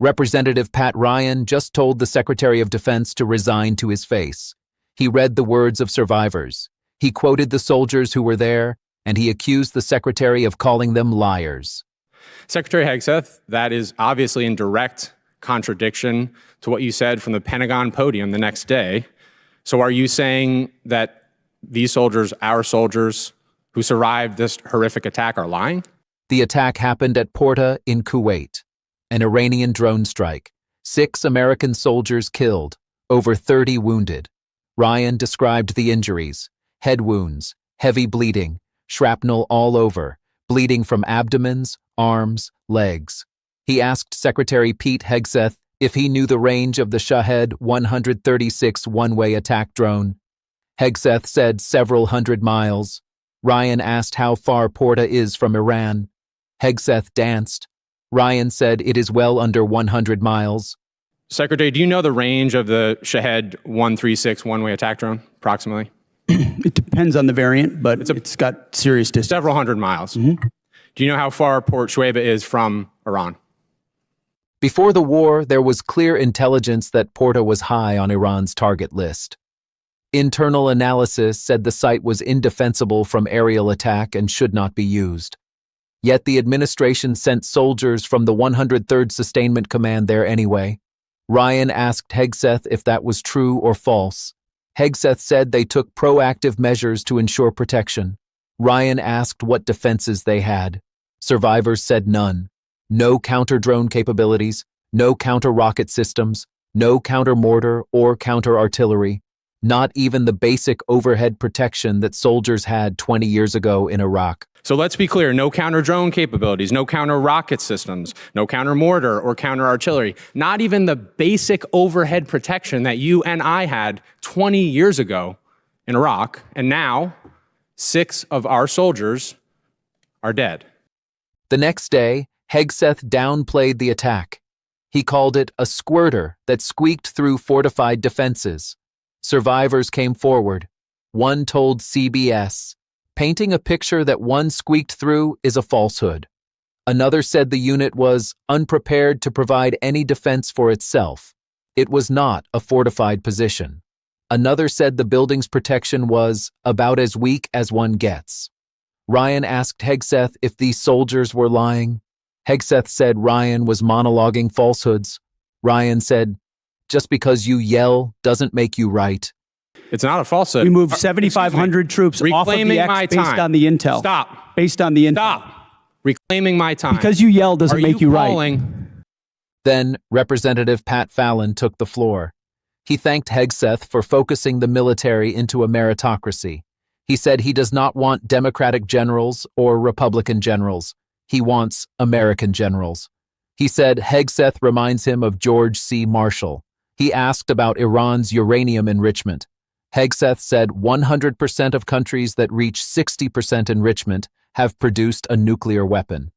Representative Pat Ryan just told the Secretary of Defense to resign to his face. He read the words of survivors. He quoted the soldiers who were there, and he accused the Secretary of calling them liars. Secretary Hegseth, that is obviously in direct contradiction to what you said from the Pentagon podium the next day. So are you saying that these soldiers, our soldiers who survived this horrific attack, are lying? The attack happened at Porta in Kuwait. An Iranian drone strike. 6 American soldiers killed, over 30 wounded. Ryan described the injuries: head wounds, heavy bleeding, shrapnel all over, bleeding from abdomens, arms, legs. He asked Secretary Pete Hegseth if he knew the range of the Shahed 136 one-way attack drone. Hegseth said several hundred miles. Ryan asked how far Porta is from Iran. Hegseth danced. Ryan said it is well under 100 miles. Secretary, do you know the range of the Shahed 136 one-way attack drone, approximately? It depends on the variant, but it's got serious distance. Several hundred miles. Mm-hmm. Do you know how far Port Shuaibah is from Iran? Before the war, there was clear intelligence that Porta was high on Iran's target list. Internal analysis said the site was indefensible from aerial attack and should not be used. Yet the administration sent soldiers from the 103rd Sustainment Command there anyway. Ryan asked Hegseth if that was true or false. Hegseth said they took proactive measures to ensure protection. Ryan asked what defenses they had. Survivors said none. No counter-drone capabilities, no counter-rocket systems, no counter-mortar or counter-artillery, not even the basic overhead protection that soldiers had 20 years ago in Iraq. So let's be clear, no counter-drone capabilities, no counter-rocket systems, no counter-mortar or counter-artillery, not even the basic overhead protection that you and I had 20 years ago in Iraq, and now 6 of our soldiers are dead. The next day, Hegseth downplayed the attack. He called it a squirter that squeaked through fortified defenses. Survivors came forward. One told CBS, painting a picture that one squeaked through is a falsehood. Another said the unit was unprepared to provide any defense for itself. It was not a fortified position. Another said the building's protection was about as weak as one gets. Ryan asked Hegseth if these soldiers were lying. Hegseth said Ryan was monologuing falsehoods. Ryan said, "Just because you yell doesn't make you right." It's not a falsehood. We moved 7,500 troops off of the X based on the intel. Stop. Based on the intel. Stop. Reclaiming my time. Because you yell doesn't make you right. Then Representative Pat Fallon took the floor. He thanked Hegseth for focusing the military into a meritocracy. He said he does not want Democratic generals or Republican generals. He wants American generals. He said Hegseth reminds him of George C. Marshall. He asked about Iran's uranium enrichment. Hegseth said 100% of countries that reach 60% enrichment have produced a nuclear weapon.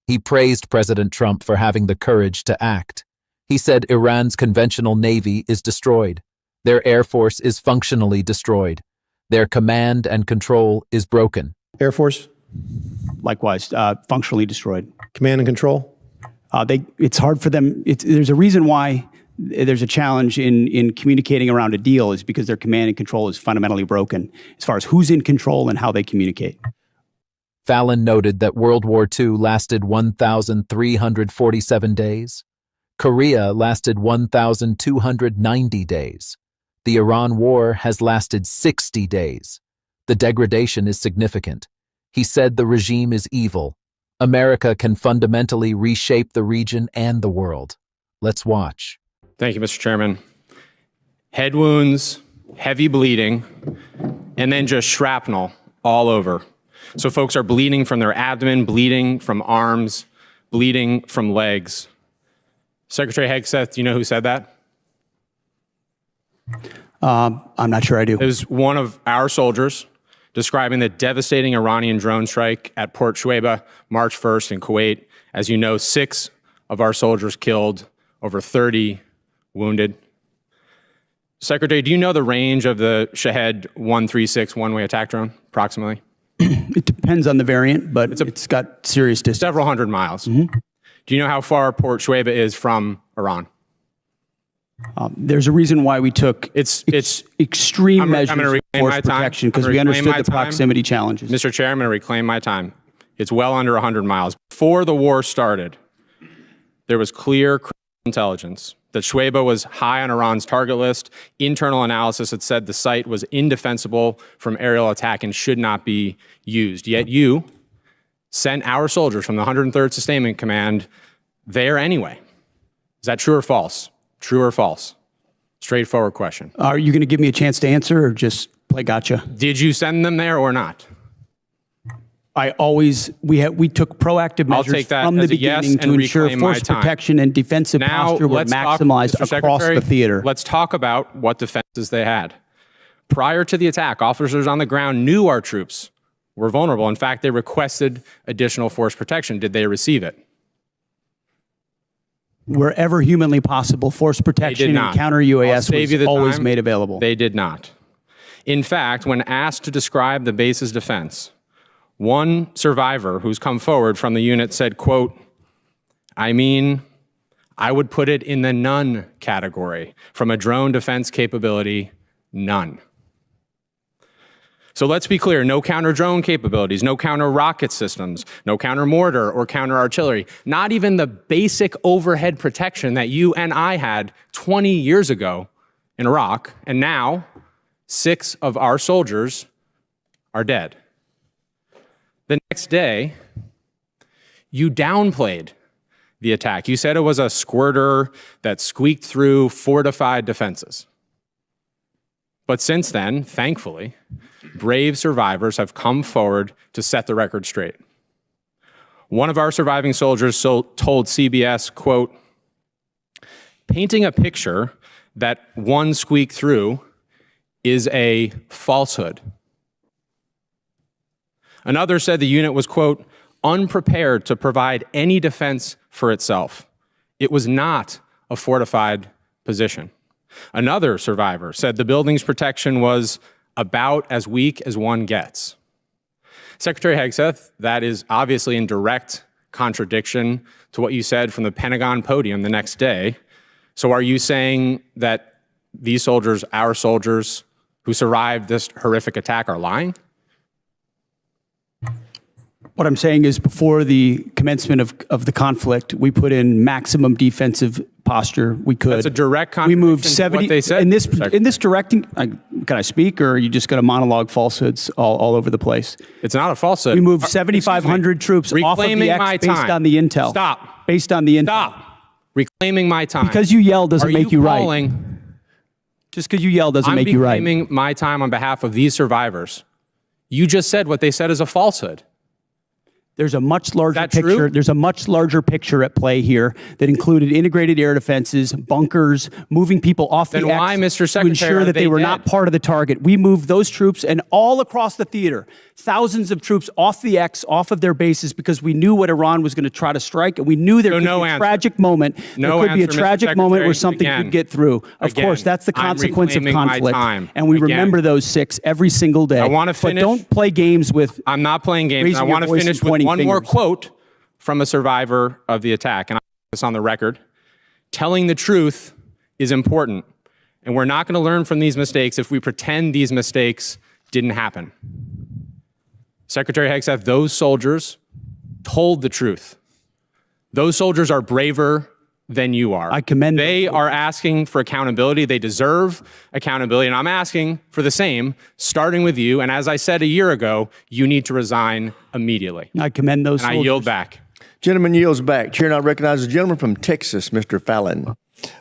He praised President Trump for having the courage to act. He said Iran's conventional navy is destroyed. Their air force is functionally destroyed. Their command and control is broken. Air Force? Likewise, functionally destroyed. Command and control? It's hard for them. There's a reason why there's a challenge in communicating around a deal is because their command and control is fundamentally broken as far as who's in control and how they communicate. Fallon noted that World War II lasted 1,347 days. Korea lasted 1,290 days. The Iran war has lasted 60 days. The degradation is significant. He said the regime is evil. America can fundamentally reshape the region and the world. Let's watch. Thank you, Mr. Chairman. Head wounds, heavy bleeding, and then just shrapnel all over. So folks are bleeding from their abdomen, bleeding from arms, bleeding from legs. Secretary Hegseth, do you know who said that? I'm not sure I do. It was one of our soldiers describing the devastating Iranian drone strike at Port Shuaibah, March 1st in Kuwait. As you know, 6 of our soldiers killed, over 30 wounded. Secretary, do you know the range of the Shahed 136 one-way attack drone, approximately? It depends on the variant, but it's got serious distance. Several hundred miles. Mm-hmm. Do Do you know how far Port Shuaibah is from Iran? There's a reason why we took extreme measures of force protection, because we understood the proximity challenges. Mr. Chair, I'm going to reclaim my time. It's well under 100 miles. Before the war started, there was clear intelligence that Shuaibah was high on Iran's target list. Internal analysis had said the site was indefensible from aerial attack and should not be used. Yet you sent our soldiers from the 103rd Sustainment Command there anyway. Is that true or false? True or false? Straightforward question. Are you going to give me a chance to answer or just play gotcha? Did you send them there or not? We took proactive measures from the beginning to ensure force protection and defensive posture were maximized across the theater. Let's talk about what defenses they had. Prior to the attack, officers on the ground knew our troops were vulnerable. In fact, they requested additional force protection. Did they receive it? Wherever humanly possible, force protection and counter UAS was always made available. They did not. In fact, when asked to describe the base's defense, one survivor who's come forward from the unit said, quote, I would put it in the none category. From a drone defense capability, none. So let's be clear, no counter-drone capabilities, no counter-rocket systems, no counter-mortar or counter-artillery, not even the basic overhead protection that you and I had 20 years ago in Iraq, and now 6 of our soldiers are dead. The next day, you downplayed the attack. You said it was a squirter that squeaked through fortified defenses. But since then, thankfully, brave survivors have come forward to set the record straight. One of our surviving soldiers told CBS, quote, painting a picture that one squeaked through is a falsehood. Another said the unit was, quote, unprepared to provide any defense for itself. It was not a fortified position. Another survivor said the building's protection was about as weak as one gets. Secretary Hegseth, that is obviously in direct contradiction to what you said from the Pentagon podium the next day. So are you saying that these soldiers, our soldiers who survived this horrific attack, are lying? What I'm saying is, before the commencement of the conflict, we put in maximum defensive posture we could. That's a direct contradiction. We moved 70 to what they said. In this directing. Can I speak, or are you just going to monologue falsehoods all over the place? It's not a falsehood. We moved 7,500 troops off of the X based on the intel. Stop. Based on the intel. Stop. Reclaiming my time. Because you yell doesn't make you right. Calling? Just because you yell doesn't make you right. I'm reclaiming my time on behalf of these survivors. You just said what they said is a falsehood. There's a much larger picture. True? There's a much larger picture at play here that included integrated air defenses, bunkers, moving people off the X why, Mr. to Secretary, ensure that they were not part of the target. We moved those troops and all across the theater, thousands of troops off the X, off of their bases, because we knew what Iran was going to try to strike, and we knew there could be a tragic moment. There could be a tragic moment where something could get through. Of course, that's the consequence of conflict, and we remember those 6 every single day. I want to finish. But don't play games with. I'm not playing games. I want to finish with one more quote from a survivor of the attack, and I put this on the record. Telling the truth is important, and we're not going to learn from these mistakes if we pretend these mistakes didn't happen. Secretary Hegseth, those soldiers told the truth. Those soldiers are braver than you are. I commend them. They are asking for accountability. They deserve accountability, and I'm asking for the same, starting with you. And as I said a year ago, you need to resign immediately. I commend those soldiers. I yield back. Gentleman yields back. Chair now recognizes the gentleman from Texas, Mr. Fallon.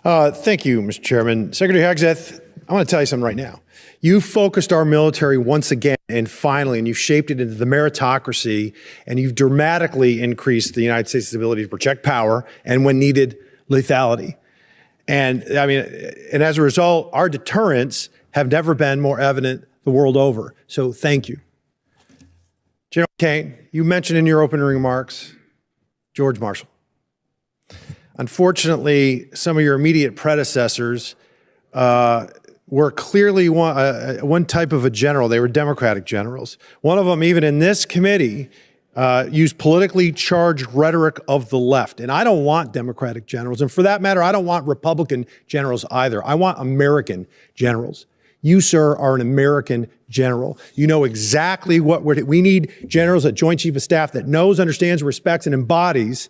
Thank you, Mr. Chairman. Secretary Hegseth, I want to tell you something right now. You focused our military once again, and finally, and you've shaped it into the meritocracy, and you've dramatically increased the United States' ability to project power, and when needed, lethality. And I mean, and as a result, our deterrents have never been more evident the world over. So thank you. General Kane, you mentioned in your opening remarks George Marshall. Unfortunately, some of your immediate predecessors were clearly one type of a general. They were Democratic generals. One of them, even in this committee, use politically charged rhetoric of the left. And I don't want Democratic generals. And for that matter, I don't want Republican generals either. I want American generals. You, sir, are an American general. You know exactly what we need generals at Joint Chief of Staff that knows, understands, respects, and embodies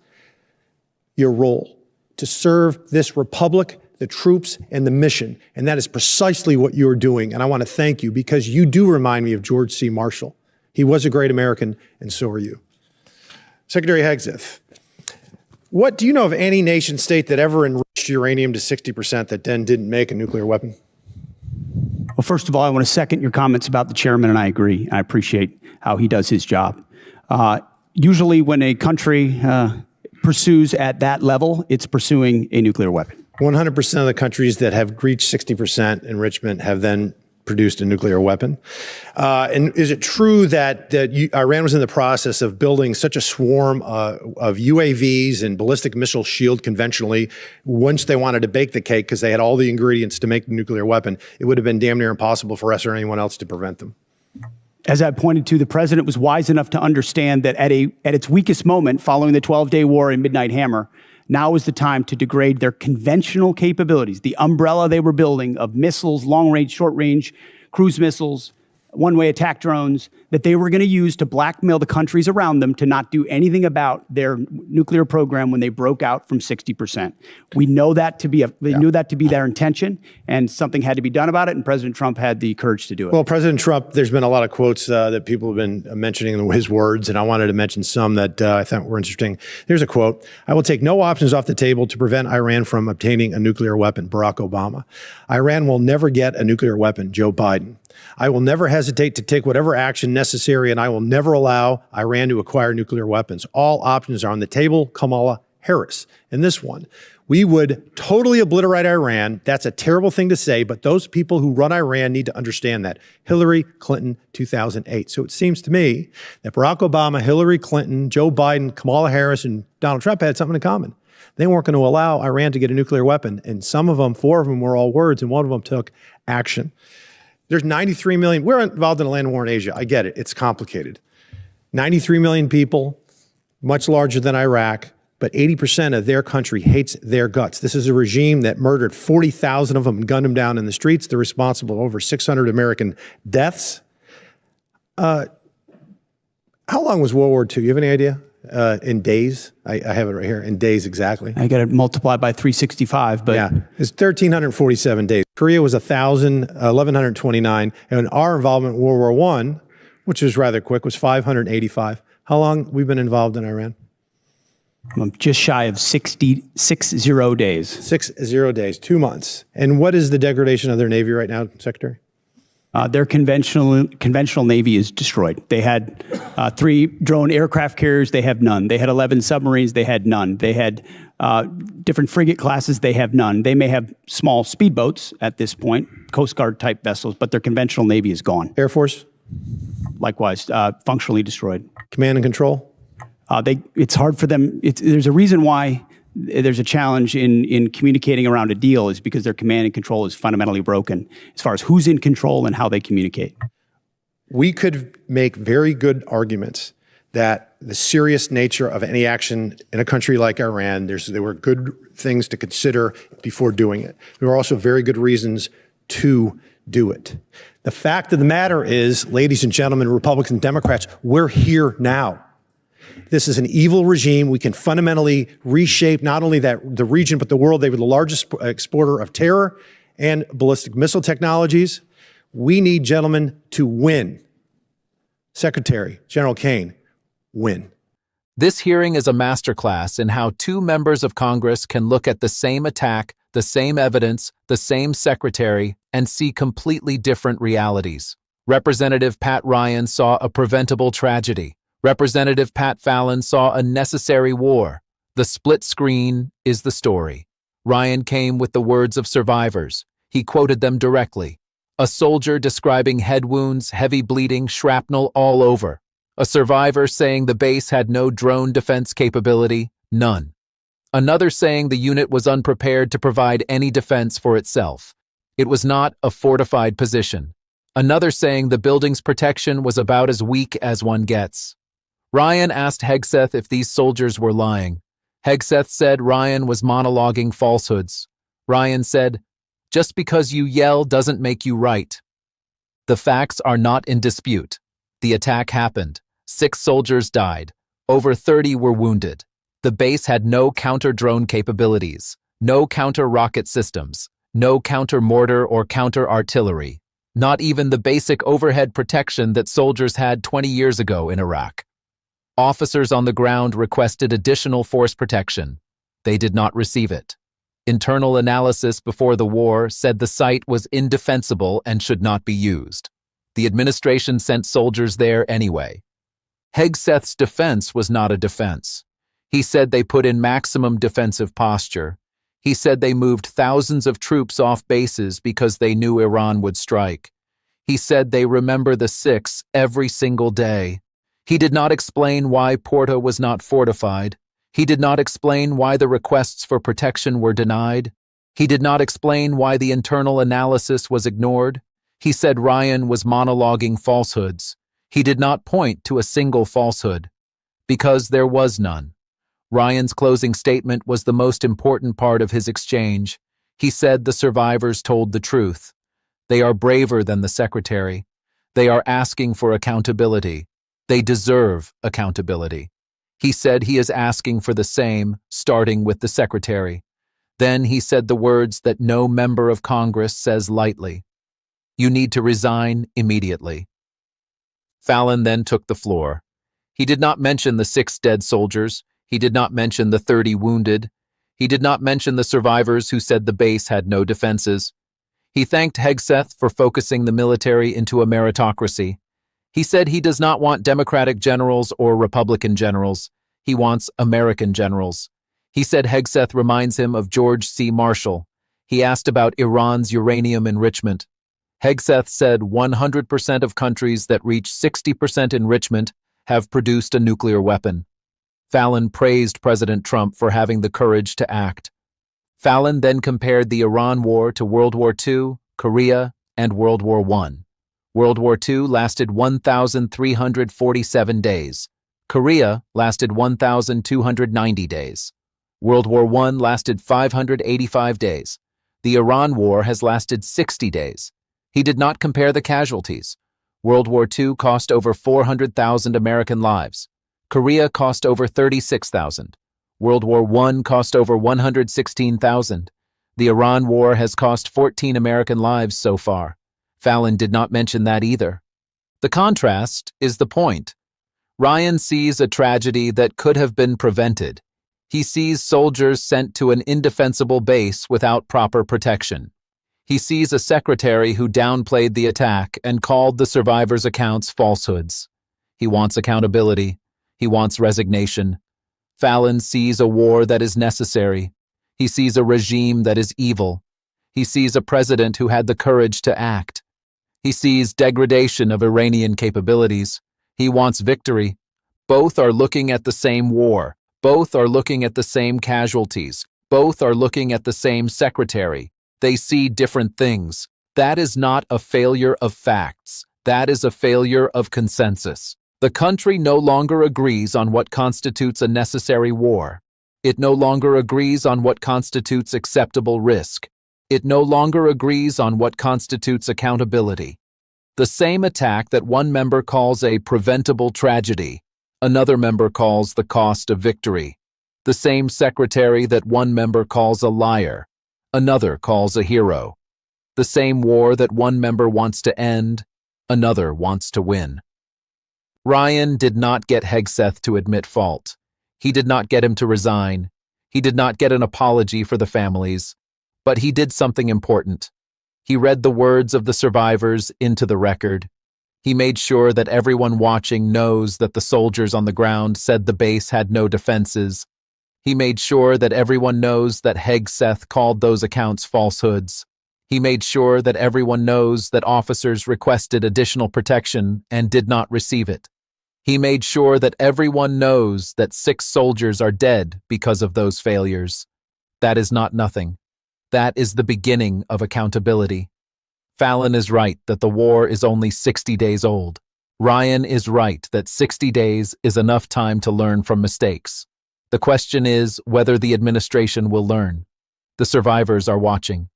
your role to serve this republic, the troops, and the mission. And that is precisely what you're doing. And I want to thank you because you do remind me of George C. Marshall. He was a great American, and so are you. Secretary Hegseth, what do you know of any nation state that ever enriched uranium to 60% that then didn't make a nuclear weapon? Well, first of all, I want to second your comments about the chairman, and I agree. I appreciate how he does his job. Usually when a country pursues at that level, it's pursuing a nuclear weapon. 100% of the countries that have reached 60% enrichment have then produced a nuclear weapon. And is it true that Iran was in the process of building such a swarm of UAVs and ballistic missile shield conventionally, once they wanted to bake the cake because they had all the ingredients to make the nuclear weapon, it would have been damn near impossible for us or anyone else to prevent them? As I pointed to, the president was wise enough to understand that at its weakest moment, following the 12-day war and Midnight Hammer, now is the time to degrade their conventional capabilities, the umbrella they were building of missiles, long-range, short-range, cruise missiles, one-way attack drones, that they were going to use to blackmail the countries around them to not do anything about their nuclear program when they broke out from 60%. We know that to be knew that to be their intention, and something had to be done about it, and President Trump had the courage to do it. Well, President Trump, there's been a lot of quotes that people have been mentioning his words, and I wanted to mention some that I thought were interesting. Here's a quote: "I will take no options off the table to prevent Iran from obtaining a nuclear weapon." Barack Obama. "Iran will never get a nuclear weapon." Joe Biden. "I will never hesitate to take whatever action necessary, and I will never allow Iran to acquire nuclear weapons. All options are on the table." Kamala Harris. And this one: "We would totally obliterate Iran. That's a terrible thing to say, but those people who run Iran need to understand that." Hillary Clinton, 2008. So it seems to me that Barack Obama, Hillary Clinton, Joe Biden, Kamala Harris, and Donald Trump had something in common. They weren't going to allow Iran to get a nuclear weapon. And some of them, 4 of them, were all words, and one of them took action. There's 93 million. We're involved in a land war in Asia. I get it. It's complicated. 93 million people, much larger than Iraq, but 80% of their country hates their guts. This is a regime that murdered 40,000 of them and gunned them down in the streets. They're responsible for over 600 American deaths. How long was World War II? You have any idea? In days? I have it right here. In days, exactly. I got it multiplied by 365, but yeah, it's 1,347 days. Korea was 1,129, and our involvement in World War I, which was rather quick, was 585. How long we've been involved in Iran? Just shy of 60 days. 60 days, 2 months. And what is the degradation of their Navy right now, Secretary? Their conventional Navy is destroyed. They had 3 drone aircraft carriers. They have none. They had 11 submarines. They had none. They had different frigate classes. They have none. They may have small speedboats at this point, Coast Guard type vessels, but their conventional Navy is gone. Air Force? Likewise, functionally destroyed. Command and control? It's hard for them. There's a reason why there's a challenge in communicating around a deal, is because their command and control is fundamentally broken as far as who's in control and how they communicate. We could make very good arguments that the serious nature of any action in a country like Iran, there were good things to consider before doing it. There were also very good reasons to do it. The fact of the matter is, ladies and gentlemen, Republicans and Democrats, we're here now. This is an evil regime. We can fundamentally reshape not only the region, but the world. They were the largest exporter of terror and ballistic missile technologies. We need, gentlemen, to win. Secretary General Kane, win. This hearing is a masterclass in how 2 members of Congress can look at the same attack, the same evidence, the same secretary, and see completely different realities. Representative Pat Ryan saw a preventable tragedy. Representative Pat Fallon saw a necessary war. The split screen is the story. Ryan came with the words of survivors. He quoted them directly. A soldier describing head wounds, heavy bleeding, shrapnel all over. A survivor saying the base had no drone defense capability, none. Another saying the unit was unprepared to provide any defense for itself. It was not a fortified position. Another saying the building's protection was about as weak as one gets. Ryan asked Hegseth if these soldiers were lying. Hegseth said Ryan was monologuing falsehoods. Ryan said, "Just because you yell doesn't make you right." The facts are not in dispute. The attack happened. 6 soldiers died. Over 30 were wounded. The base had no counter-drone capabilities, no counter-rocket systems, no counter-mortar or counter-artillery, not even the basic overhead protection that soldiers had 20 years ago in Iraq. Officers on the ground requested additional force protection. They did not receive it. Internal analysis before the war said the site was indefensible and should not be used. The administration sent soldiers there anyway. Hegseth's defense was not a defense. He said they put in maximum defensive posture. He said they moved thousands of troops off bases because they knew Iran would strike. He said they remember the 6 every single day. He did not explain why Porta was not fortified. He did not explain why the requests for protection were denied. He did not explain why the internal analysis was ignored. He said Ryan was monologuing falsehoods. He did not point to a single falsehood, because there was none. Ryan's closing statement was the most important part of his exchange. He said the survivors told the truth. They are braver than the secretary. They are asking for accountability. They deserve accountability. He said he is asking for the same, starting with the secretary. Then he said the words that no member of Congress says lightly. You need to resign immediately. Fallon then took the floor. He did not mention the 6 dead soldiers. He did not mention the 30 wounded. He did not mention the survivors who said the base had no defenses. He thanked Hegseth for focusing the military into a meritocracy. He said he does not want Democratic generals or Republican generals. He wants American generals. He said Hegseth reminds him of George C. Marshall. He asked about Iran's uranium enrichment. Hegseth said 100% of countries that reach 60% enrichment have produced a nuclear weapon. Fallon praised President Trump for having the courage to act. Fallon then compared the Iran war to World War II, Korea, and World War I. World War II lasted 1,347 days. Korea lasted 1,290 days. World War I lasted 585 days. The Iran war has lasted 60 days. He did not compare the casualties. World War II cost over 400,000 American lives. Korea cost over 36,000. World War I cost over 116,000. The Iran war has cost 14 American lives so far. Fallon did not mention that either. The contrast is the point. Ryan sees a tragedy that could have been prevented. He sees soldiers sent to an indefensible base without proper protection. He sees a secretary who downplayed the attack and called the survivors' accounts falsehoods. He wants accountability. He wants resignation. Fallon sees a war that is necessary. He sees a regime that is evil. He sees a president who had the courage to act. He sees degradation of Iranian capabilities. He wants victory. Both are looking at the same war. Both are looking at the same casualties. Both are looking at the same secretary. They see different things. That is not a failure of facts. That is a failure of consensus. The country no longer agrees on what constitutes a necessary war. It no longer agrees on what constitutes acceptable risk. It no longer agrees on what constitutes accountability. The same attack that one member calls a preventable tragedy, another member calls the cost of victory. The same secretary that one member calls a liar, another calls a hero. The same war that one member wants to end, another wants to win. Ryan did not get Hegseth to admit fault. He did not get him to resign. He did not get an apology for the families. But he did something important. He read the words of the survivors into the record. He made sure that everyone watching knows that the soldiers on the ground said the base had no defenses. He made sure that everyone knows that Hegseth called those accounts falsehoods. He made sure that everyone knows that officers requested additional protection and did not receive it. He made sure that everyone knows that 6 soldiers are dead because of those failures. That is not nothing. That is the beginning of accountability. Fallon is right that the war is only 60 days old. Ryan is right that 60 days is enough time to learn from mistakes. The question is whether the administration will learn. The survivors are watching.